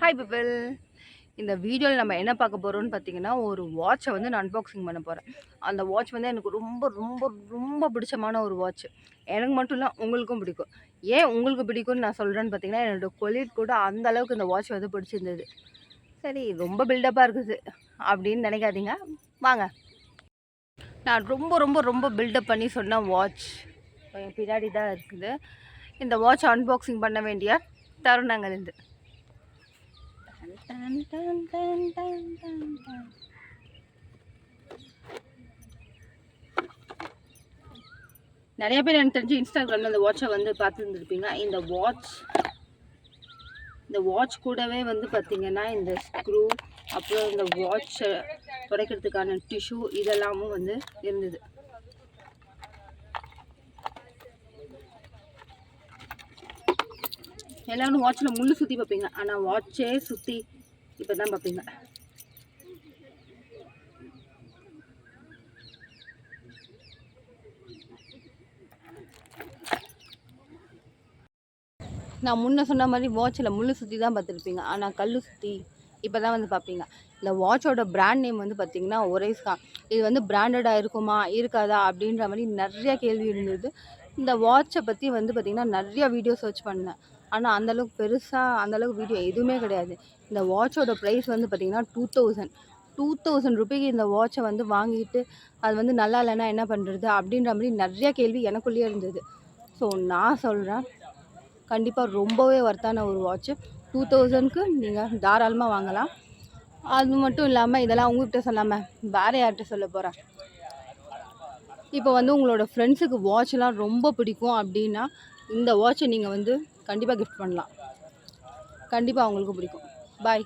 Hi people. இந்த வீடியோவில் நம்ம என்ன பார்க்க போகிறோம்னு பார்த்தீங்கன்னா, ஒரு வாட்சை வந்து நான் அன்பாக்சிங் பண்ண போகிறேன். அந்த வாட்ச் வந்து எனக்கு ரொம்ப ரொம்ப ரொம்ப பிடிச்சமான ஒரு வாட்ச். எனக்கு மட்டும் இல்லை, உங்களுக்கும் பிடிக்கும். ஏன் உங்களுக்கு பிடிக்கும்னு நான் சொல்கிறேன்னு பார்த்தீங்கன்னா, என்னோடய கொலீக் கூட அந்த அளவுக்கு இந்த வாட்ச் வந்து பிடிச்சிருந்தது. சரி, ரொம்ப பில்டப்பாக இருக்குது அப்படின்னு நினைக்காதீங்க, வாங்க. நான் ரொம்ப ரொம்ப ரொம்ப பில்டப் பண்ணி சொன்ன வாட்ச் பின்னாடி தான் இருக்குது. இந்த வாட்ச் அன்பாக்சிங் பண்ண வேண்டிய தருணங்கள் இது. நிறைய பேர் எனக்கு தெரிஞ்சு இன்ஸ்டாகிராமில் இந்த வாட்சை வந்து பார்த்துருந்துருப்பீங்க. இந்த வாட்ச் கூடவே வந்து பார்த்தீங்கன்னா இந்த ஸ்க்ரூ, அப்புறம் இந்த வாட்சை துடைக்கிறதுக்கான டிஷ்யூ இதெல்லாமும் வந்து இருந்தது. எல்லாரும் வாட்சில் முள்ளு சுற்றி பார்ப்பீங்க, ஆனால் வாட்சே சுற்றி இப்போ தான் பார்ப்பீங்க. நான் முன்ன சொன்ன மாதிரி வாட்சில் முள்ளு சுற்றி தான் பார்த்துருப்பீங்க, ஆனால் கல் சுற்றி இப்போ தான் வந்து பார்ப்பீங்க. இந்த வாட்சோட பிராண்ட் நேம் வந்து பார்த்திங்கன்னா ஒரேஸ்கா. இது வந்து பிராண்டடாக இருக்குமா இருக்காதா அப்படின்ற மாதிரி நிறைய கேள்வி இருந்தது. இந்த வாட்சை பற்றி வந்து பார்த்திங்கன்னா நிறைய வீடியோ சர்ச் பண்ணேன், ஆனால் அந்தளவுக்கு பெருசாக அந்தளவுக்கு வீடியோ எதுவுமே கிடையாது. இந்த வாட்சோட ப்ரைஸ் வந்து பார்த்திங்கன்னா 2000 ரூபாய்க்கு இந்த வாட்சை வந்து வாங்கிட்டு அது வந்து நல்லா இல்லைன்னா என்ன பண்ணுறது அப்படின்ற மாதிரி நிறைய கேள்வி எனக்குள்ளேயே இருந்தது. ஸோ நான் சொல்கிறேன், கண்டிப்பாக ரொம்பவே ஒர்த்தான ஒரு வாட்ச்சு. 2000க்கு நீங்கள் தாராளமாக வாங்கலாம். அது மட்டும் இல்லாமல் இதெல்லாம் உங்கள்கிட்ட சொல்லாமல் வேறு யார்கிட்ட சொல்ல போகிறேன். இப்போ வந்து உங்களோட ஃப்ரெண்ட்ஸுக்கு வாட்ச்லாம் ரொம்ப பிடிக்கும் அப்படின்னா இந்த வாட்சை நீங்கள் வந்து கண்டிப்பாக கிஃப்ட் பண்ணலாம். கண்டிப்பாக அவங்களுக்கு பிடிக்கும். பாய்.